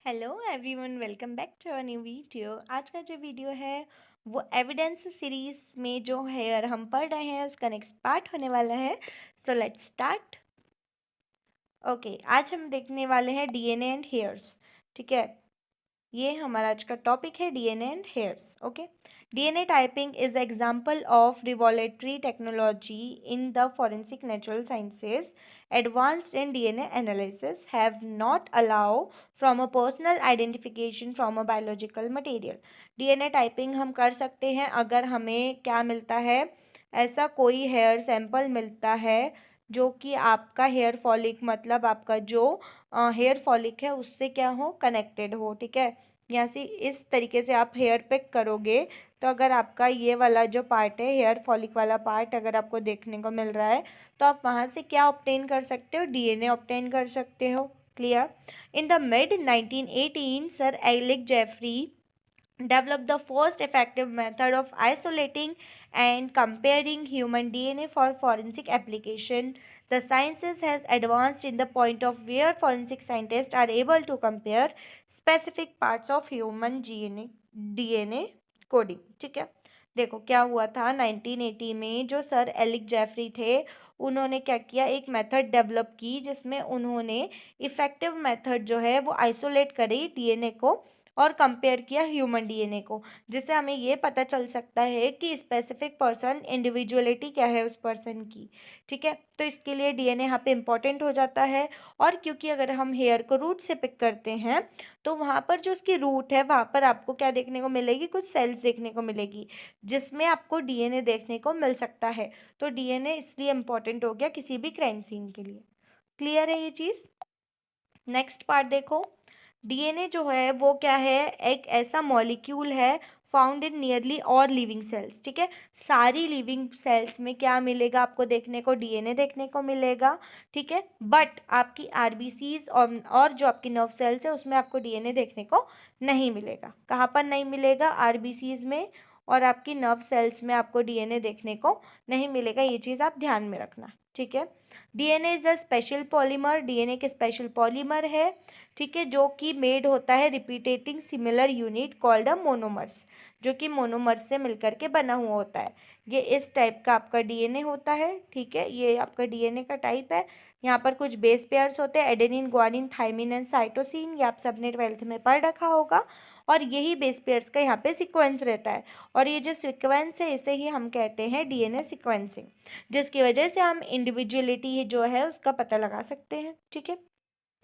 Hello everyone, welcome back to a new video. आज का जो वीडियो है वो एविडेंस सीरीज में जो हेयर हम पढ़ रहे हैं उसका नेक्स्ट पार्ट होने वाला है। So let's start. ओके, आज हम देखने वाले हैं डीएनए एंड हेयर्स। ठीक है, ये हमारा आज का टॉपिक है DNA and hairs. Okay, DNA typing is example of revolutionary technology in the forensic natural sciences. Advanced in DNA analysis have not allow from a personal identification from a biological material. DNA typing हम कर सकते हैं अगर हमें क्या मिलता है, ऐसा कोई हेयर सैंपल मिलता है जो कि आपका हेयर फॉलिक मतलब आपका जो हेयर फॉलिक है उससे क्या हो, कनेक्टेड हो। ठीक है, यहाँ से इस तरीके से आप हेयर पिक करोगे तो अगर आपका ये वाला जो पार्ट है, हेयर फॉलिक वाला पार्ट अगर आपको देखने को मिल रहा है तो आप वहाँ से क्या ऑब्टेन कर सकते हो, डीएनए ऑब्टेन कर सकते हो। Clear. In the mid 1918 sir Alec Jeffrey developed the first effective method of isolating and comparing human DNA for forensic application. The sciences has advanced in the point of where forensic scientists are able to compare specific parts of human DNA coding. ठीक है, देखो क्या हुआ था 1980 में, जो sir Alec Jeffrey थे उन्होंने क्या किया, एक मेथड डेवलप की जिसमें उन्होंने इफेक्टिव मेथड जो है वो आइसोलेट करी डीएनए को और कंपेयर किया ह्यूमन डीएनए को, जिससे हमें ये पता चल सकता है कि स्पेसिफिक पर्सन इंडिविजुअलिटी क्या है उस पर्सन की। ठीक है, तो इसके लिए डीएनए यहाँ पे इम्पॉर्टेंट हो जाता है। और क्योंकि अगर हम हेयर को रूट से पिक करते हैं तो वहाँ पर जो उसकी रूट है वहाँ पर आपको क्या देखने को मिलेगी, कुछ सेल्स देखने को मिलेगी जिसमें आपको डीएनए देखने को मिल सकता है। तो डीएनए इसलिए इम्पॉर्टेंट हो गया किसी भी क्राइम सीन के लिए। क्लियर है ये चीज़। नेक्स्ट पार्ट देखो, डीएनए जो है वो क्या है, एक ऐसा मॉलिक्यूल है फाउंड इन नियरली और लिविंग सेल्स। ठीक है, सारी लिविंग सेल्स में क्या मिलेगा आपको देखने को, डीएनए देखने को मिलेगा। ठीक है, बट आपकी आरबीसीज और जो आपकी नर्व सेल्स है उसमें आपको डीएनए देखने को नहीं मिलेगा। कहाँ पर नहीं मिलेगा, आरबीसीज में और आपकी नर्व सेल्स में आपको डीएनए देखने को नहीं मिलेगा। ये चीज़ आप ध्यान में रखना। ठीक है, DNA is a special polymer, DNA के स्पेशल पॉलीमर है। ठीक है, जो कि मेड होता है repeating similar unit called a monomers, जो कि मोनोमर्स से मिलकर के बना हुआ होता है। ये इस टाइप का आपका डीएनए होता है। ठीक है, ये आपका डीएनए का टाइप है। यहाँ पर कुछ बेस पेयर्स होते हैं, adenine, guanine, thymine and cytosine, ये आप सबने 12th में पढ़ रखा होगा। और यही बेस पेयर्स का यहाँ पे सीक्वेंस रहता है और ये जो सीक्वेंस है इसे ही हम कहते हैं डीएनए सीक्वेंसिंग, जिसकी वजह से हम इंडिविजुअलिटी जो है उसका पता लगा सकते हैं। ठीक है,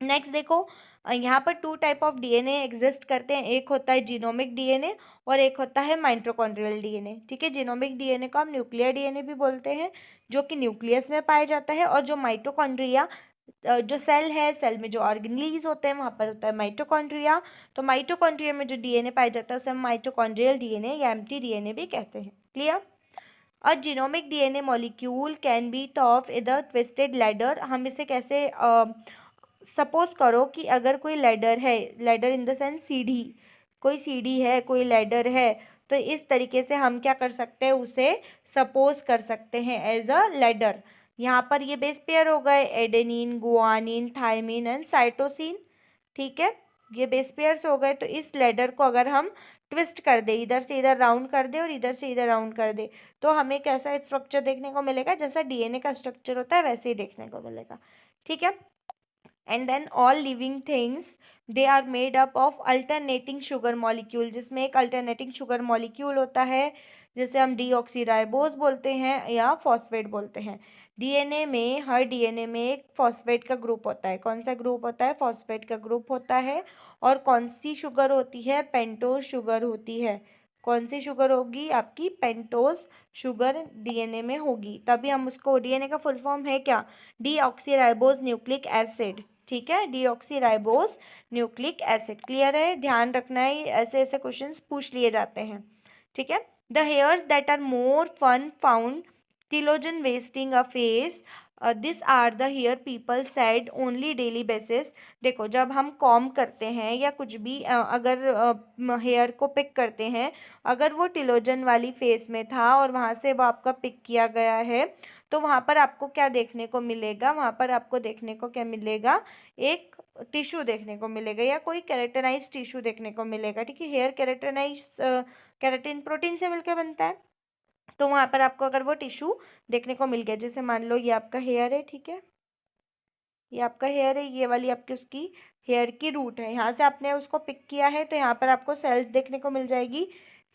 नेक्स्ट देखो, यहाँ पर two type of DNA exist करते हैं, एक होता है जीनोमिक डीएनए और एक होता है माइटोकॉन्ड्रियल डीएनए। ठीक है, जीनोमिक डीएनए को हम न्यूक्लियर डीएनए भी बोलते हैं जो कि न्यूक्लियस में पाया जाता है, और जो माइटोकॉन्ड्रिया जो सेल है, सेल में जो ऑर्गेनेलीज होते हैं वहाँ पर होता है माइटोकॉन्ड्रिया। तो माइटोकॉन्ड्रिया में जो डीएनए पाया जाता है उसे हम माइटोकॉन्ड्रियल डीएनए या एम्प्टी डीएनए भी कहते हैं। Clear. A genomic DNA molecule can be of इधर ट्विस्टेड लैडर। हम इसे कैसे सपोज करो कि अगर कोई लैडर है, लैडर इन द सेंस सीढ़ी, कोई सीढ़ी है, कोई लैडर है, तो इस तरीके से हम क्या कर सकते हैं, उसे सपोज कर सकते हैं एज अ लैडर। यहाँ पर ये बेस पेयर हो गए adenine, guanine, thymine and cytosine. ठीक है, ये बेस पेयर्स हो गए। तो इस लैडर को अगर हम ट्विस्ट कर दे, इधर से इधर राउंड कर दे और इधर से इधर राउंड कर दे, तो हमें कैसा स्ट्रक्चर देखने को मिलेगा, जैसा डीएनए का स्ट्रक्चर होता है वैसे ही देखने को मिलेगा। ठीक है, and then all living things they are made up of alternating sugar molecule, जिसमें एक अल्टरनेटिंग शुगर मॉलिक्यूल होता है जिसे हम डीऑक्सीराइबोज बोलते हैं या फॉस्फेट बोलते हैं। डीएनए में, हर डीएनए में एक फॉस्फेट का ग्रुप होता है। कौन सा ग्रुप होता है, फॉस्फेट का ग्रुप होता है। और कौन सी शुगर होती है, पेंटोज शुगर होती है। कौन सी शुगर होगी, आपकी पेंटोज शुगर डीएनए में होगी, तभी हम उसको, डीएनए का फुल फॉर्म है क्या, डीऑक्सीराइबोज न्यूक्लिक एसिड। ठीक है, डीऑक्सीराइबोज न्यूक्लिक एसिड। क्लियर है, ध्यान रखना है, ऐसे ऐसे क्वेश्चंस पूछ लिए जाते हैं। ठीक है, the hairs that are more fun found टिलोजन wasting a face this are the hair people said only daily basis. देखो जब हम कॉम करते हैं या कुछ भी अगर हेयर को पिक करते हैं, अगर वो टिलोजन वाली फेस में था और वहाँ से वो आपका पिक किया गया है, तो वहाँ पर आपको क्या देखने को मिलेगा, वहाँ पर आपको देखने को क्या मिलेगा, एक टिश्यू देखने को मिलेगा या कोई केराटिनाइज टिश्यू देखने को मिलेगा। ठीक है, हेयर केराटिनाइज केराटिन प्रोटीन से मिलकर बनता है, तो वहाँ पर आपको अगर वो टिश्यू देखने को मिल गया, जैसे मान लो ये आपका हेयर है, ठीक है, ये आपका हेयर है, ये वाली आपकी उसकी हेयर की रूट है, यहाँ से आपने उसको पिक किया है, तो यहाँ पर आपको सेल्स देखने को मिल जाएगी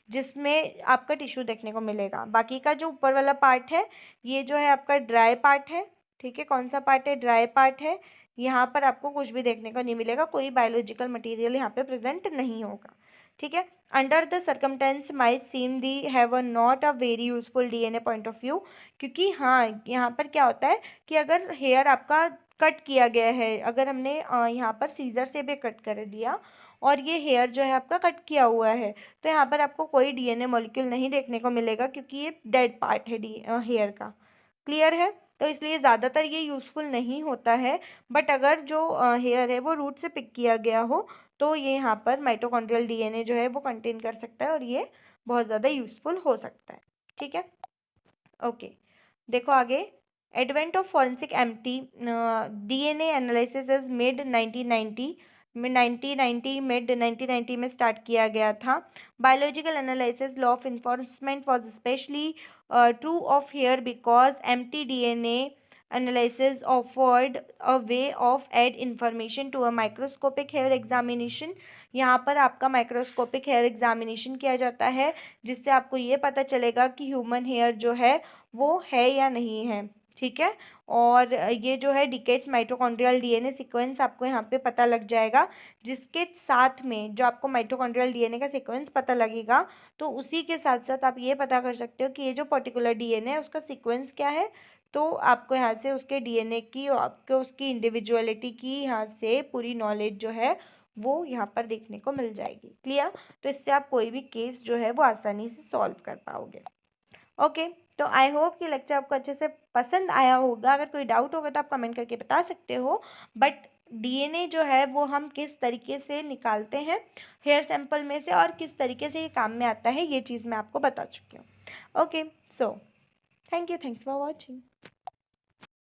जिसमें आपका टिश्यू देखने को मिलेगा। बाकी का जो ऊपर वाला पार्ट है, ये जो है आपका ड्राई पार्ट है। ठीक है, कौन सा पार्ट है, ड्राई पार्ट है। यहाँ पर आपको कुछ भी देखने को नहीं मिलेगा, कोई बायोलॉजिकल मटेरियल यहाँ पे प्रेजेंट नहीं होगा। ठीक है, under the circumstance might seem the have a not a very useful DNA point of view, क्योंकि हाँ यहाँ पर क्या होता है कि अगर हेयर आपका कट किया गया है, अगर हमने यहाँ पर सीजर से भी कट कर दिया और ये हेयर जो है आपका कट किया हुआ है, तो यहाँ पर आपको कोई डीएनए मॉलिक्यूल नहीं देखने को मिलेगा, क्योंकि ये डेड पार्ट है हेयर का। क्लियर है, तो इसलिए ज़्यादातर ये यूज़फुल नहीं होता है। बट अगर जो हेयर है वो रूट से पिक किया गया हो, तो ये यहाँ पर माइटोकॉन्ड्रियल डीएनए जो है वो कंटेन कर सकता है और ये बहुत ज़्यादा यूज़फुल हो सकता है। ठीक है, ओके, देखो आगे। Advent of forensic MT DNA analysis is mid 1990 में 1990 में स्टार्ट किया गया था। Biological analysis law of enforcement was specially true of hair because MT DNA analysis offered a way of add information to a microscopic hair examination। यहाँ पर आपका microscopic hair examination किया जाता है, जिससे आपको ये पता चलेगा कि ह्यूमन हेयर जो है वो है या नहीं है। ठीक है, और ये जो है डिकेट्स माइटोकॉन्ड्रियल डीएनए सीक्वेंस आपको यहाँ पे पता लग जाएगा, जिसके साथ में जो आपको माइटोकॉन्ड्रियल डीएनए का सीक्वेंस पता लगेगा, तो उसी के साथ साथ आप ये पता कर सकते हो कि ये जो पर्टिकुलर डीएनए है उसका सीक्वेंस क्या है। तो आपको यहाँ से उसके डीएनए की और आपको उसकी इंडिविजुअलिटी की यहाँ से पूरी नॉलेज जो है वो यहाँ पर देखने को मिल जाएगी। क्लियर, तो इससे आप कोई भी केस जो है वो आसानी से सॉल्व कर पाओगे। ओके, तो आई होप कि लेक्चर आपको अच्छे से पसंद आया होगा। अगर कोई डाउट होगा तो आप कमेंट करके बता सकते हो। बट डीएनए जो है वो हम किस तरीके से निकालते हैं हेयर सैंपल में से और किस तरीके से ये काम में आता है, ये चीज़ मैं आपको बता चुकी हूँ। Okay, so thanks for watching.